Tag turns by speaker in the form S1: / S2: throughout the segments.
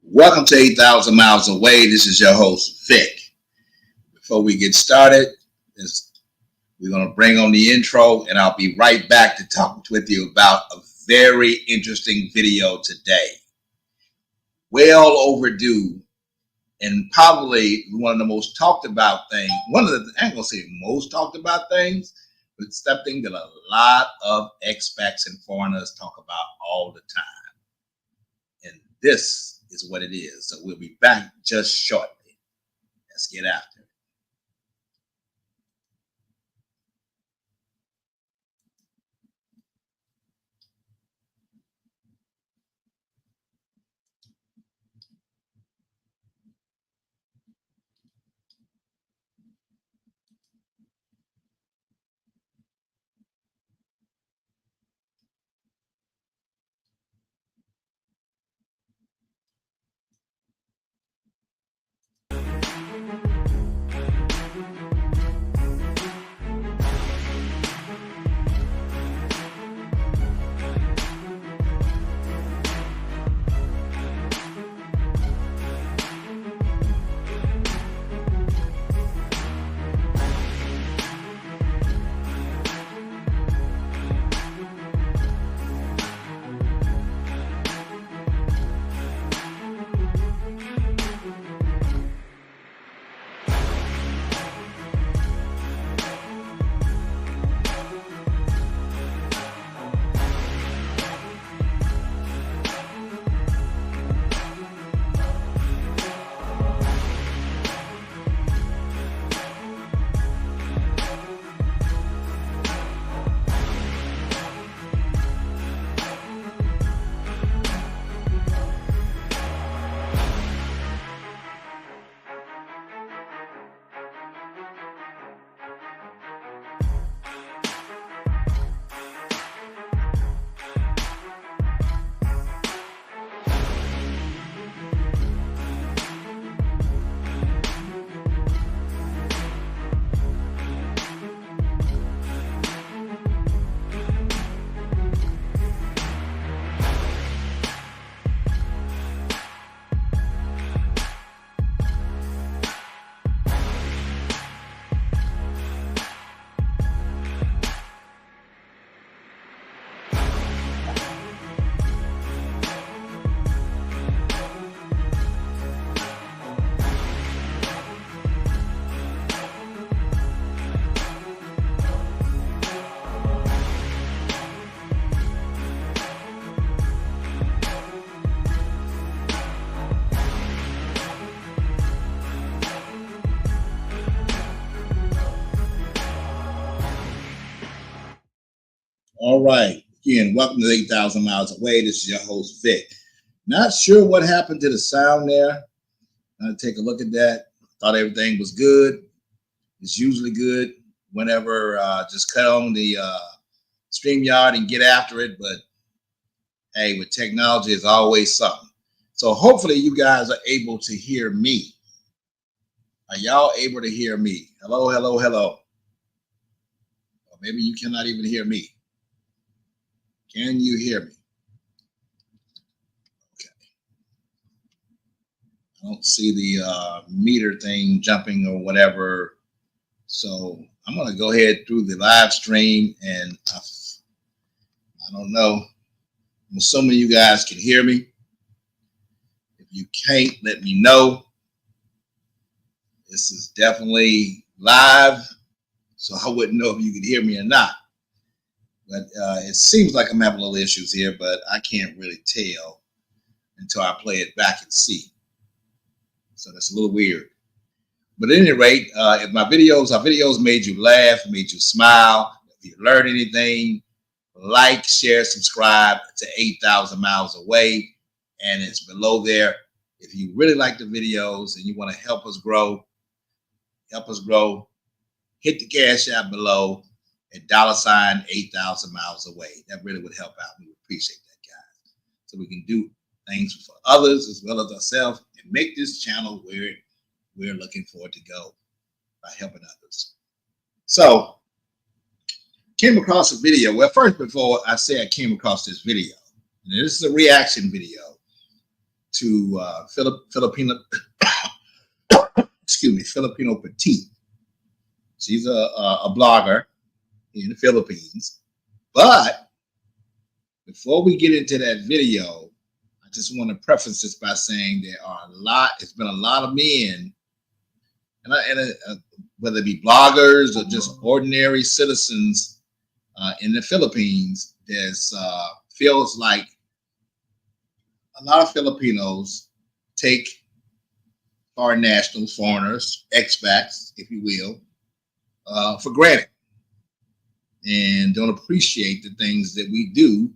S1: Welcome to 8,000 Miles Away. This is your host, Vic. Before we get started, we're going to bring on the intro, and I'll be right back to talk with you about a very interesting video today. Well overdue, and probably one of the most talked about things. I ain't going to say most talked about things, but something that a lot of expats and foreigners talk about all the time. And this is what it is. So we'll be back just shortly. Let's get after it. All right. Again, welcome to 8,000 Miles Away. This is your host, Vic. Not sure what happened to the sound there. I'll take a look at that. Thought everything was good. It's usually good whenever just cut on the StreamYard and get after it. But hey, with technology, it's always something. So hopefully you guys are able to hear me. Are y'all able to hear me? Hello, hello, hello. Or maybe you cannot even hear me. Can you hear me? Okay. I don't see the meter thing jumping or whatever. So I'm going to go ahead through the live stream, and I don't know. I'm assuming you guys can hear me. If you can't, let me know. This is definitely live, so I wouldn't know if you could hear me or not. But it seems like I'm having a little issues here, but I can't really tell until I play it back and see. So that's a little weird. But at any rate, if our videos made you laugh, made you smile, if you learned anything, like, share, subscribe to 8,000 Miles Away. And it's below there. If you really like the videos and you want to help us grow, hit the Cash App below at $ 8,000 Miles Away. That really would help out. We would appreciate that, guys. So we can do things for others as well as ourselves and make this channel where we're looking forward to go by helping others. So, came across a video. Well, first, before I say I came across this video, and this is a reaction video to Filipino, excuse me, Filipino Petite. She's a blogger in the Philippines. But before we get into that video, I just want to preface this by saying there are a lot. It's been a lot of men, whether it be bloggers or just ordinary citizens in the Philippines, there's feels like a lot of Filipinos take foreign nationals, foreigners, expats, if you will, for granted, and don't appreciate the things that we do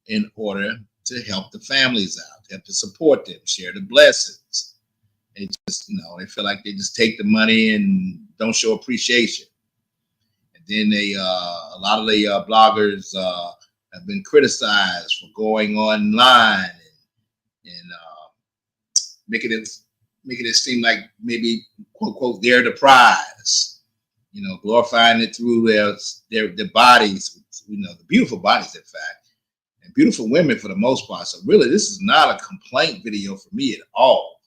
S1: in order to help the families out, help to support them, share the blessings. They just, they feel like they just take the money and don't show appreciation. And then a lot of the bloggers have been criticized for going online and making it seem like maybe quote unquote they're the prize. Glorifying it through their bodies. The beautiful bodies, in fact, and beautiful women for the most part. So really, this is not a complaint video for me at all.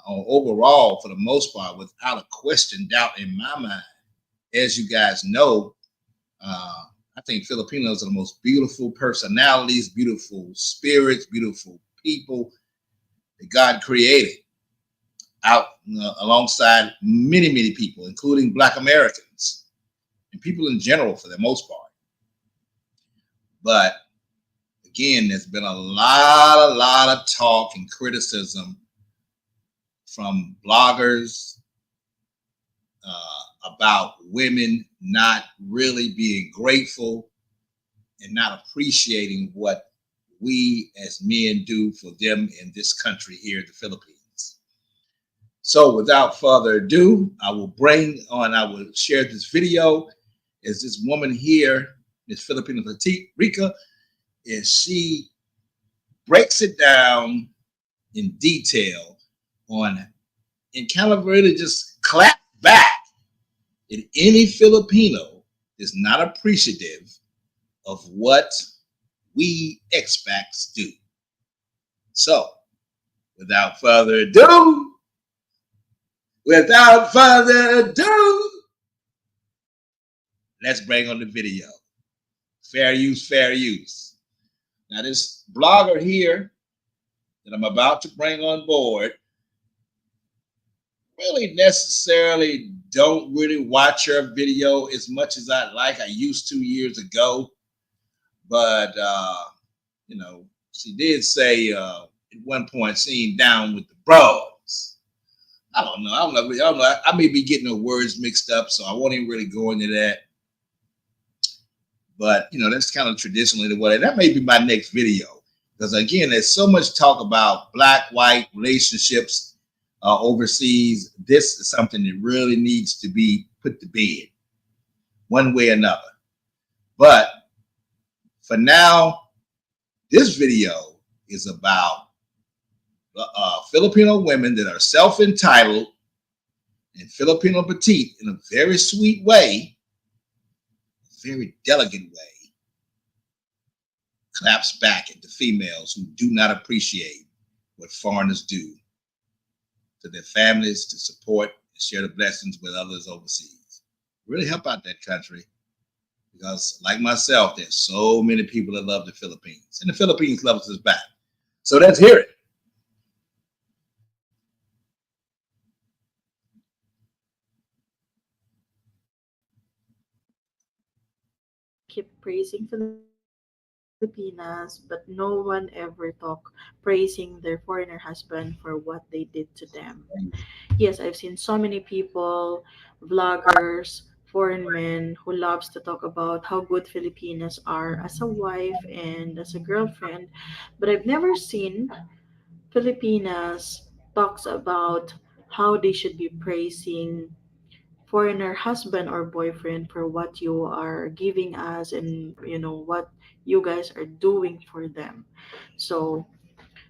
S1: Overall, for the most part, without a question, doubt in my mind, as you guys know, I think Filipinos are the most beautiful personalities, beautiful spirits, beautiful people that God created out alongside many, many people, including Black Americans and people in general for the most part. But again, there's been a lot of talk and criticism from bloggers about women not really being grateful and not appreciating what we as men do for them in this country here in the Philippines. So without further ado, I will share this video. Is this woman here, Miss Filipina Petite Rica, and she breaks it down in detail and kind of really just clap back at any Filipino is not appreciative of what we expats do. So, without further ado, let's bring on the video. Fair use, fair use. Now, this blogger here that I'm about to bring on board really necessarily don't really watch her video as much as I used to years ago. But, she did say at one point, seen down with the bros. I don't know. I may be getting the words mixed up, so I won't even really go into that. But, that's kind of traditionally the way. That may be my next video. Because, again, there's so much talk about black-white relationships overseas. This is something that really needs to be put to bed one way or another. But for now, this video is about Filipino women that are self-entitled and Filipino petite in a very sweet way, a very delicate way, claps back at the females who do not appreciate what foreigners do to their families to support and share the blessings with others overseas. Really help out that country. Because like myself, there's so many people that love the Philippines. And the Philippines loves us back. So let's hear it.
S2: Keep praising Filipinas, but no one ever talk praising their foreigner husband for what they did to them. Yes, I've seen so many people, vloggers, foreign men who loves to talk about how good Filipinas are as a wife and as a girlfriend, but I've never seen Filipinas talks about how they should be praising foreigner husband or boyfriend for what you are giving us and what you guys are doing for them. So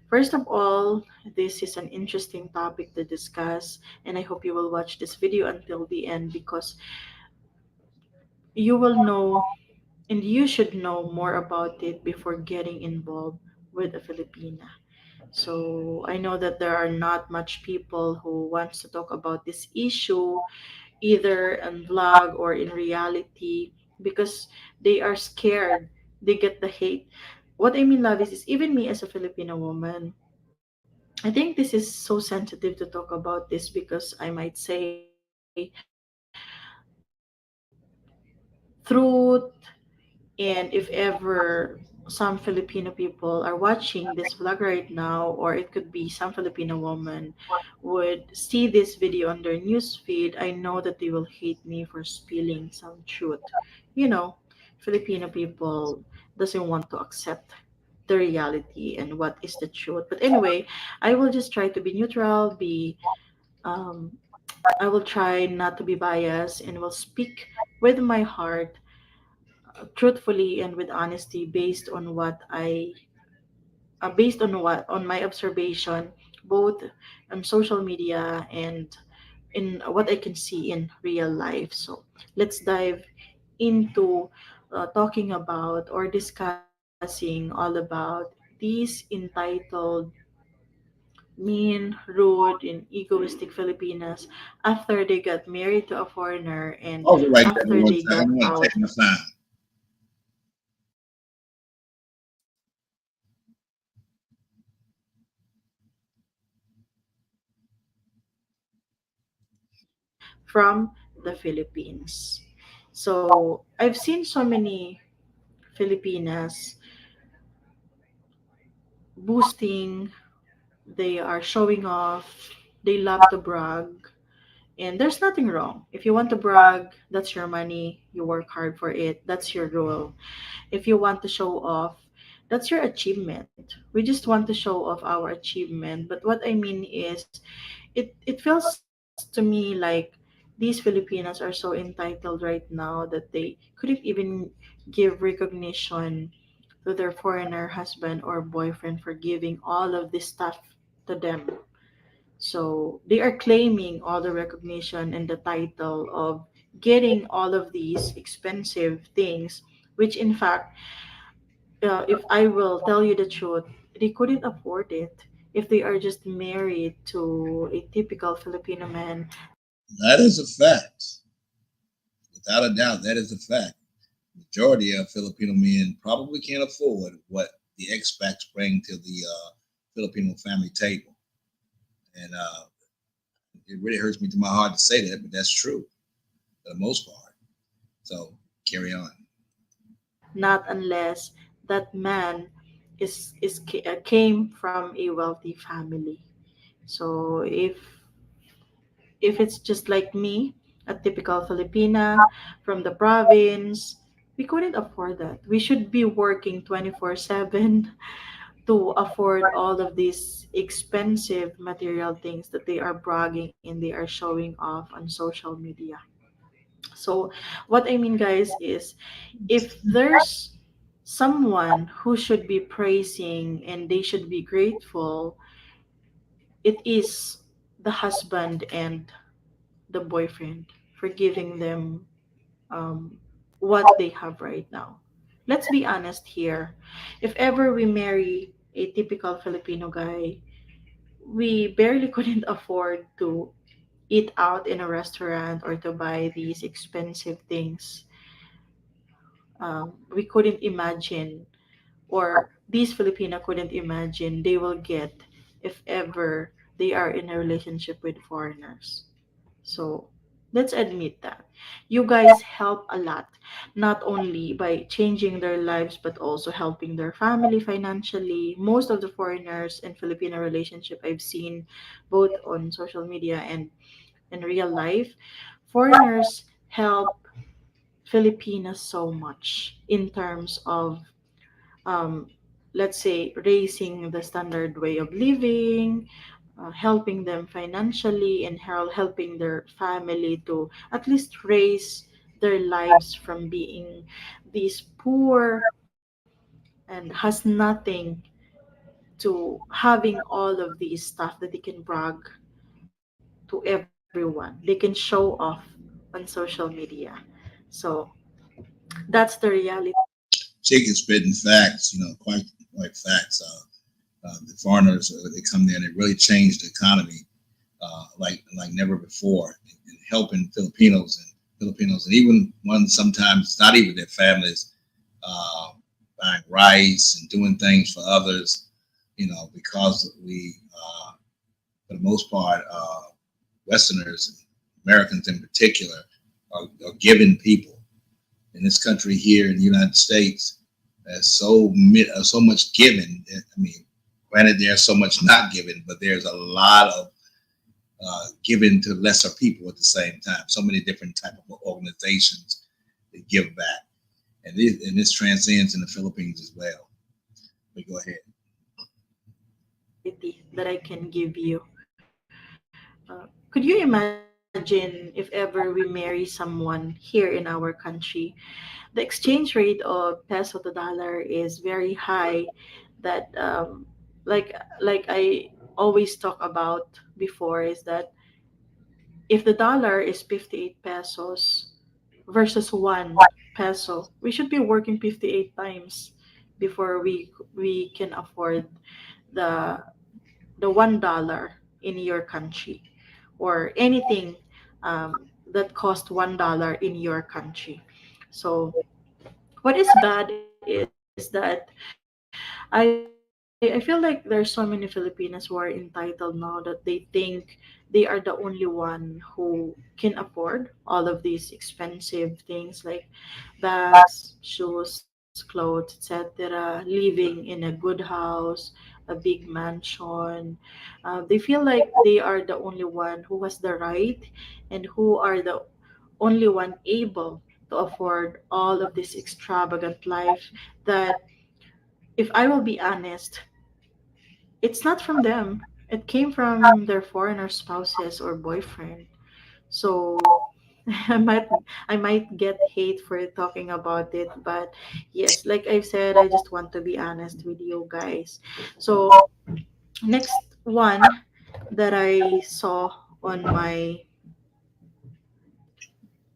S2: first of all, this is an interesting topic to discuss, and I hope you will watch this video until the end because you will know and you should know more about it before getting involved with a Filipina. So I know that there are not much people who wants to talk about this issue either on vlog or in reality because they are scared they get the hate. What I mean, love, is even me as a Filipino woman, I think this is so sensitive to talk about this because I might say truth. And if ever some Filipino people are watching this vlog right now, or it could be some Filipino woman would see this video on their news feed, I know that they will hate me for spilling some truth. You know, Filipino people doesn't want to accept the reality and what is the truth. But anyway, I will just try to be neutral, be um, I will try not to be biased and will speak with my heart, truthfully and with honesty, based on what on my observation, both on social media and in what I can see in real life. So let's dive into talking about or discussing all about these entitled, mean, rude, and egoistic Filipinas after they got married to a foreigner and
S1: Hold it right there
S2: after
S1: one
S2: they
S1: second.
S2: got
S1: I want to
S2: out
S1: take my time.
S2: from the Philippines. So I've seen so many Filipinas boosting, they are showing off, they love to brag. And there's nothing wrong. If you want to brag, that's your money. You work hard for it. That's your role. If you want to show off, that's your achievement. We just want to show off our achievement. But what I mean is, it feels to me like these Filipinos are so entitled right now that they couldn't even give recognition to their foreigner husband or boyfriend for giving all of this stuff to them. So they are claiming all the recognition and the title of getting all of these expensive things, which in fact, if I will tell you the truth, they couldn't afford it if they are just married to a typical Filipino man.
S1: That is a fact. Without a doubt, that is a fact. Majority of Filipino men probably can't afford what the expats bring to the Filipino family table. And it really hurts me to my heart to say that, but that's true for the most part. So carry on.
S2: Not unless that man came from a wealthy family. So if it's just like me, a typical Filipina from the province, we couldn't afford that. We should be working 24/7 to afford all of these expensive material things that they are bragging and they are showing off on social media. So what I mean, guys, is if there's someone who should be praising and they should be grateful, it is the husband and the boyfriend for giving them um, what they have right now. Let's be honest here. If ever we marry a typical Filipino guy, we barely couldn't afford to eat out in a restaurant or to buy these expensive things. We couldn't imagine, or these Filipino couldn't imagine they will get if ever they are in a relationship with foreigners. So let's admit that. You guys help a lot, not only by changing their lives, but also helping their family financially. Most of the foreigners and Filipino relationship I've seen, both on social media and in real life, foreigners help Filipinas so much in terms of um, let's say, raising the standard way of living, helping them financially, and helping their family to at least raise their lives from being these poor and has nothing to having all of these stuff that they can brag to everyone. They can show off on social media. So that's the reality.
S1: Chicken spitting facts, quite facts. The foreigners, they come there and they really change the economy like never before, and helping Filipinos, and even ones sometimes not even their families, uh, buying rice and doing things for others. Because we, for the most part, Westerners, Americans in particular, are giving people in this country here in the United States. There's so much given. I mean, granted, there's so much not given, but there's a lot of given to lesser people at the same time. So many different type of organizations that give back, and this transcends in the Philippines as well. But go ahead.
S2: That I can give you. Could you imagine if ever we marry someone here in our country? The exchange rate of peso to dollar is very high. That like I always talk about before is that if the dollar is 58 pesos versus 1 peso, we should be working 58 times before we can afford the the $1 in your country or anything that cost $1 in your country. So what is bad is that I feel like there's so many Filipinos who are entitled now that they think they are the only one who can afford all of these expensive things like bags, shoes, clothes, etc., living in a good house, a big mansion. They feel like they are the only one who has the right and who are the only one able to afford all of this extravagant life that, if I will be honest, it's not from them. It came from their foreigner spouses or boyfriend. So I might get hate for talking about it, but yes, like I've said, I just want to be honest with you guys. So next one that I saw on my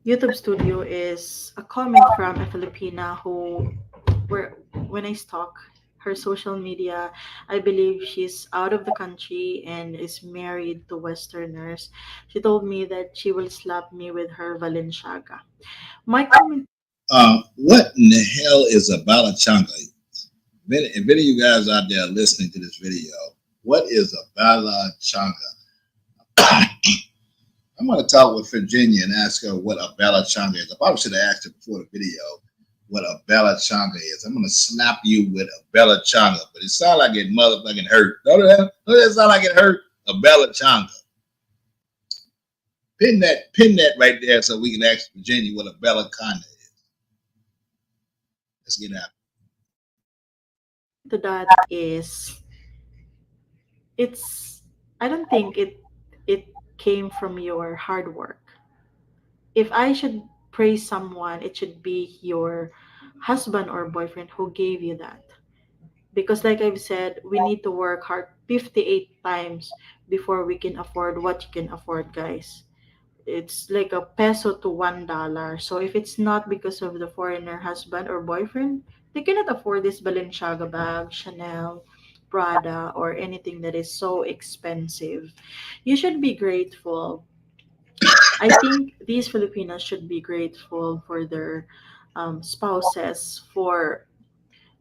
S2: YouTube studio is a comment from a Filipina who, where when I stalk her social media, I believe she's out of the country and is married to Westerners. She told me that she will slap me with her Valenciaga. My comment.
S1: What in the hell is a balachanga? If any of you guys out there listening to this video, what is a balachanga? I'm going to talk with Virginia and ask her what a balachanga is. I probably should have asked her before the video what a balachanga is. I'm going to slap you with a balachanga, but it sounds like it motherfucking hurt. Don't that sound like it hurt? A balachanga. Pin that right there so we can ask Virginia what a balachanga is. Let's get out.
S2: To that is, it's, I don't think it came from your hard work. If I should praise someone, it should be your husband or boyfriend who gave you that. Because like I've said, we need to work hard 58 times before we can afford what you can afford, guys. It's like a peso to $1. So if it's not because of the foreigner husband or boyfriend, they cannot afford this Balenciaga bag, Chanel, Prada, or anything that is so expensive. You should be grateful. I think these Filipinos should be grateful for their spouses for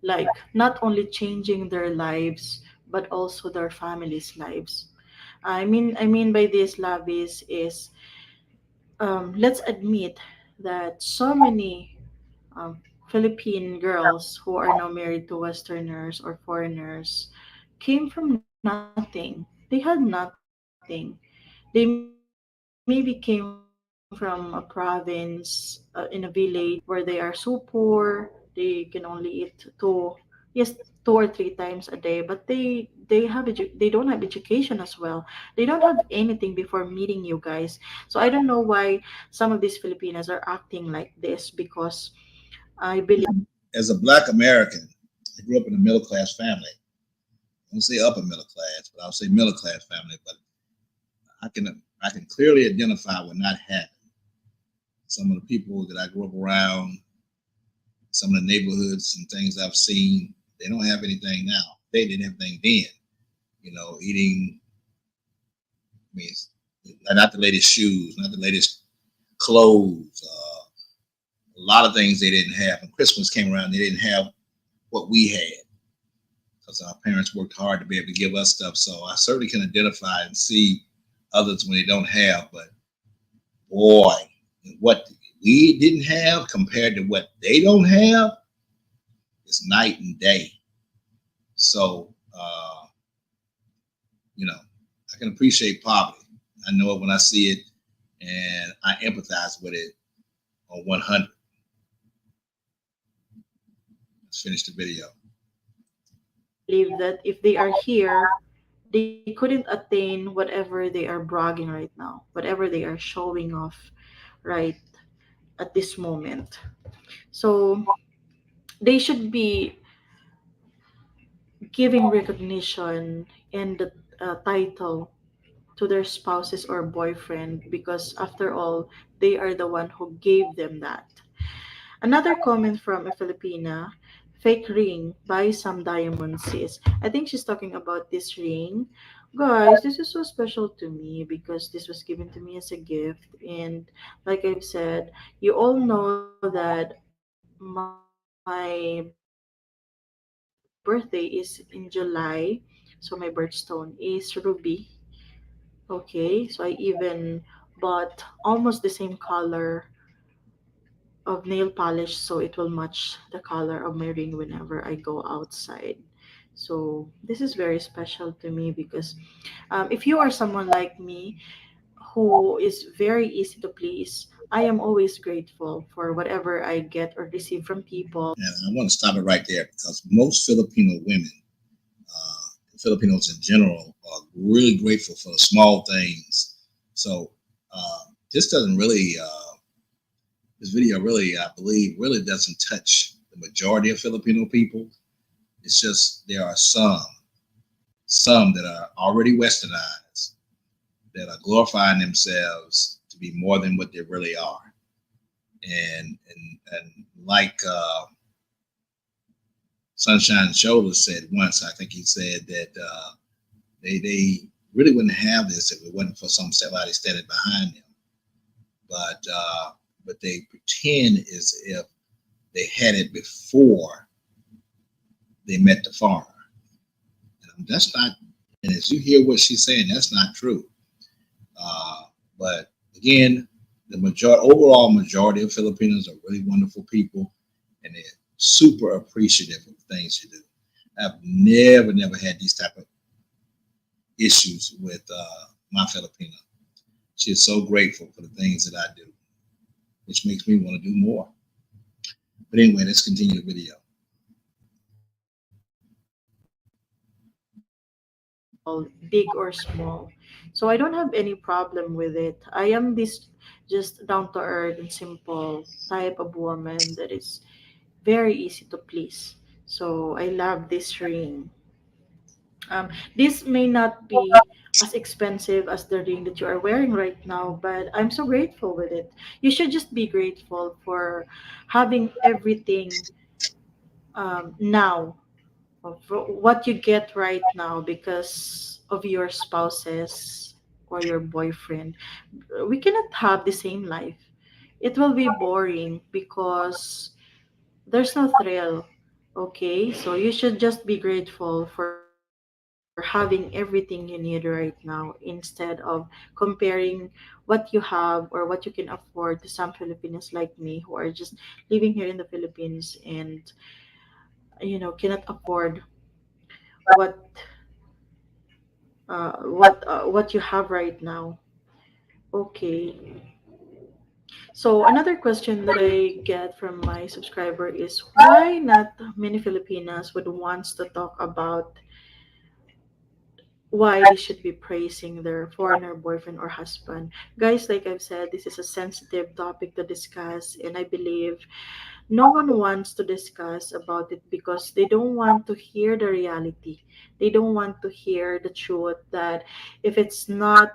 S2: like not only changing their lives but also their families' lives. I mean by this, Lavis, is let's admit that so many um, Philippine girls who are now married to Westerners or foreigners came from nothing. They had nothing. They maybe came from a province in a village where they are so poor. They can only eat yes, 2 or 3 times a day, but they don't have education as well. They don't have anything before meeting you guys. So I don't know why some of these Filipinas are acting like this, because I believe.
S1: As a black American, I grew up in a middle class family. I don't say upper middle class, but I'll say middle class family. But I can clearly identify with not having some of the people that I grew up around, some of the neighborhoods and things I've seen. They don't have anything now. they did everything then. Eating. I mean, not the latest shoes, not the latest clothes. A lot of things they didn't have. When Christmas came around, they didn't have what we had because our parents worked hard to be able to give us stuff. So I certainly can identify and see others when they don't have. But boy, what we didn't have compared to what they don't have is night and day. So, I can appreciate poverty. I know it when I see it, and I empathize with it on 100. Let's finish the video.
S2: Believe that if they are here, they couldn't attain whatever they are bragging right now, whatever they are showing off right at this moment. So they should be giving recognition and the title to their spouses or boyfriend because after all they are the one who gave them that. Another comment from a Filipina: fake ring, buy some diamonds, sis. I think she's talking about this ring. Guys, this is so special to me because this was given to me as a gift. And like I've said, you all know that my birthday is in July. So my birthstone is ruby. Okay, so I even bought almost the same color of nail polish so it will match the color of my ring whenever I go outside. So this is very special to me because if you are someone like me who is very easy to please, I am always grateful for whatever I get or receive from people.
S1: And I want to stop it right there because most Filipino women, Filipinos in general, are really grateful for the small things. So this doesn't really, this video really, I believe, really doesn't touch the majority of Filipino people. It's just there are some that are already westernized, that are glorifying themselves to be more than what they really are. And like Sunshine Shoulders said once, I think he said that they really wouldn't have this if it wasn't for somebody standing behind them. But they pretend as if they had it before they met the foreigner. And that's not. And as you hear what she's saying, that's not true. But again, overall majority of Filipinos are really wonderful people, and they're super appreciative of the things you do. I've never had these type of issues with my Filipina. She is so grateful for the things that I do, which makes me want to do more. But anyway, let's continue the video.
S2: All big or small. So I don't have any problem with it. I am this just down to earth and simple type of woman that is very easy to please. So I love this ring. This may not be as expensive as the ring that you are wearing right now, but I'm so grateful with it. You should just be grateful for having everything now, of what you get right now because of your spouses or your boyfriend. We cannot have the same life. It will be boring because there's no thrill. Okay, so you should just be grateful for having everything you need right now instead of comparing what you have or what you can afford to some Filipinos like me who are just living here in the Philippines and cannot afford what what you have right now. Okay. So another question that I get from my subscriber is why not many Filipinas would wants to talk about why they should be praising their foreigner boyfriend or husband. Guys, like I've said, this is a sensitive topic to discuss, and I believe no one wants to discuss about it because they don't want to hear the reality. They don't want to hear the truth that if it's not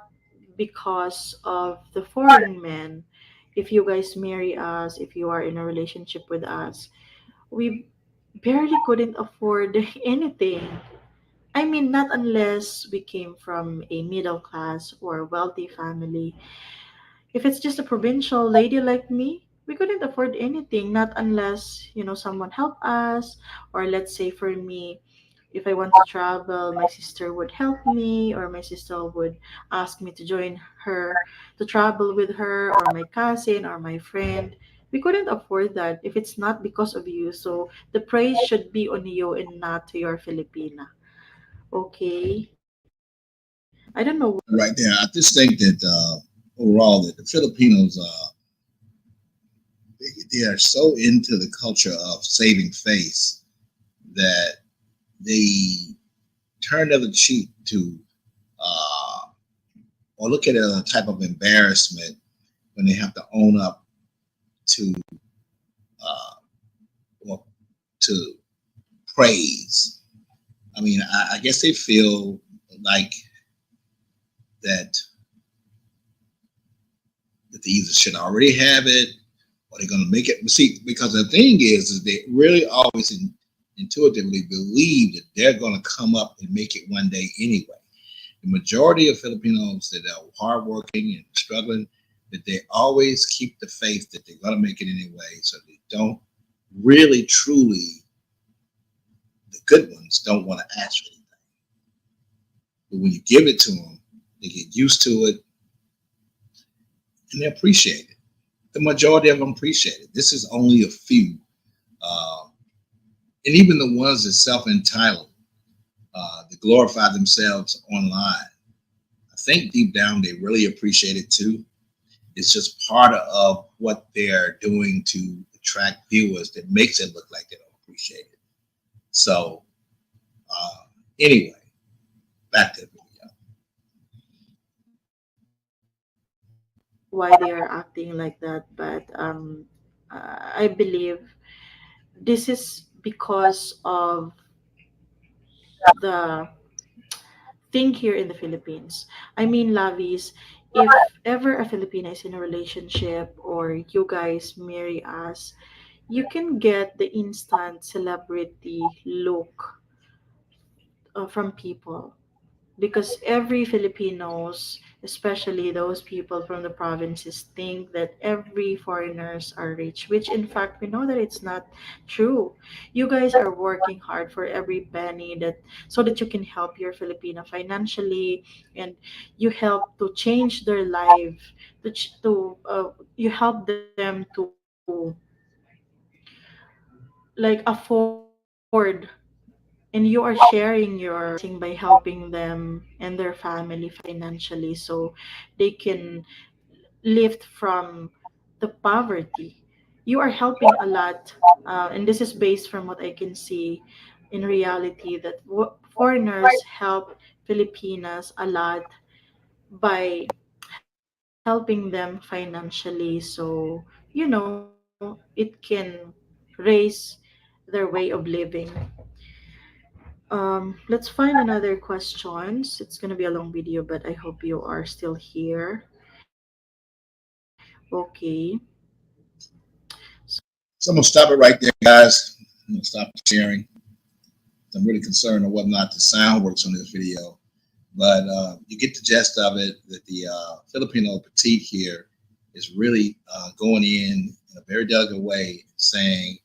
S2: because of the foreign men, if you guys marry us, if you are in a relationship with us, we barely couldn't afford anything. I mean, not unless we came from a middle class or wealthy family. If it's just a provincial lady like me, we couldn't afford anything, not unless, someone help us. Or let's say for me, if I want to travel, my sister would help me, or my sister would ask me to join her to travel with her, or my cousin, or my friend. We couldn't afford that if it's not because of you. So the praise should be on you and not to your Filipina. Okay? I don't know why.
S1: Right there, I just think that overall that the Filipinos they are so into the culture of saving face that they turn the other cheek to uh, or look at it as a type of embarrassment when they have to own up to uh, or to praise. I mean, I guess they feel like that that they either should already have it or they're going to make it. See, because the thing is they really always intuitively believe that they're going to come up and make it one day anyway. The majority of Filipinos that are hardworking and struggling, that they always keep the faith that they're going to make it anyway. So they don't really, truly, the good ones don't want to ask for anything. But when you give it to them, they get used to it and they appreciate it. The majority of them appreciate it. This is only a few. Uh, and even the ones that self-entitled, that glorify themselves online, I think deep down they really appreciate it too. It's just part of what they're doing to attract viewers that makes it look like they don't appreciate it. So uh, anyway, back to the video.
S2: I don't know why they are acting like that, but I believe this is because of the thing here in the Philippines. I mean, Lavis, if ever a Filipina is in a relationship or you guys marry us, you can get the instant celebrity look from people, because every Filipinos, especially those people from the provinces, think that every foreigners are rich, which in fact we know that it's not true. You guys are working hard for every penny that so that you can help your Filipino financially, and you help to change their life, you help them to like afford, and you are sharing your blessing by helping them and their family financially so they can lift from the poverty. You are helping a lot, and this is based from what I can see in reality that foreigners help Filipinas a lot by helping them financially. So, it can raise their way of living. Let's find another questions. It's gonna be a long video, but I hope you are still here. Okay.
S1: So I'm gonna stop it right there, guys. I'm gonna stop sharing. I'm really concerned on whether or not the sound works on this video, but you get the gist of it. That the Filipino petite here is really going in a very delicate way, saying,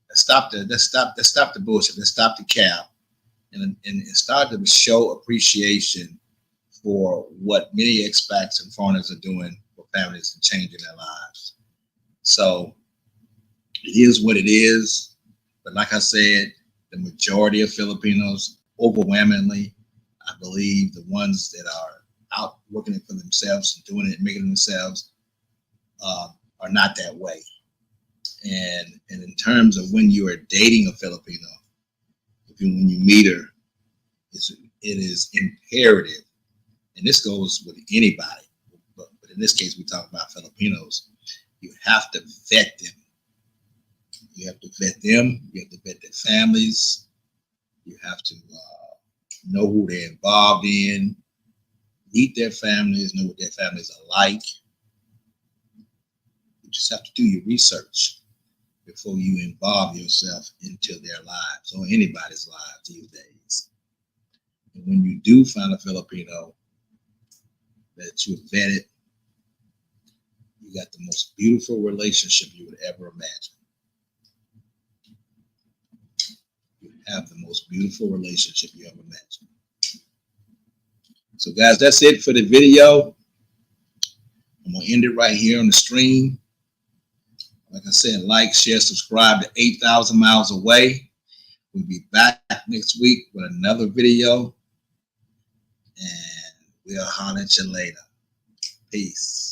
S1: let's stop the bullshit, let's stop the cap, and start to show appreciation for what many expats and foreigners are doing for families and changing their lives. So it is what it is. But like I said, the majority of Filipinos, overwhelmingly, I believe the ones that are out working it for themselves and doing it and making it themselves uh, are not that way. And in terms of when you are dating a Filipino, when you meet her, it is imperative, and this goes with anybody, but in this case, we talk about Filipinos. You have to vet them. You have to vet them. You have to vet their families. You have to know who they're involved in, meet their families, know what their families are like. You just have to do your research before you involve yourself into their lives or anybody's lives these days. do find a Filipino that you have vetted, you got the most beautiful relationship you would ever imagine. You have the most beautiful relationship you ever imagined. So guys, that's it for the video. I'm gonna end it right here on the stream. Like I said, like, share, subscribe to 8,000 Miles Away. We'll be back next week with another video. And we'll holler at you later. Peace.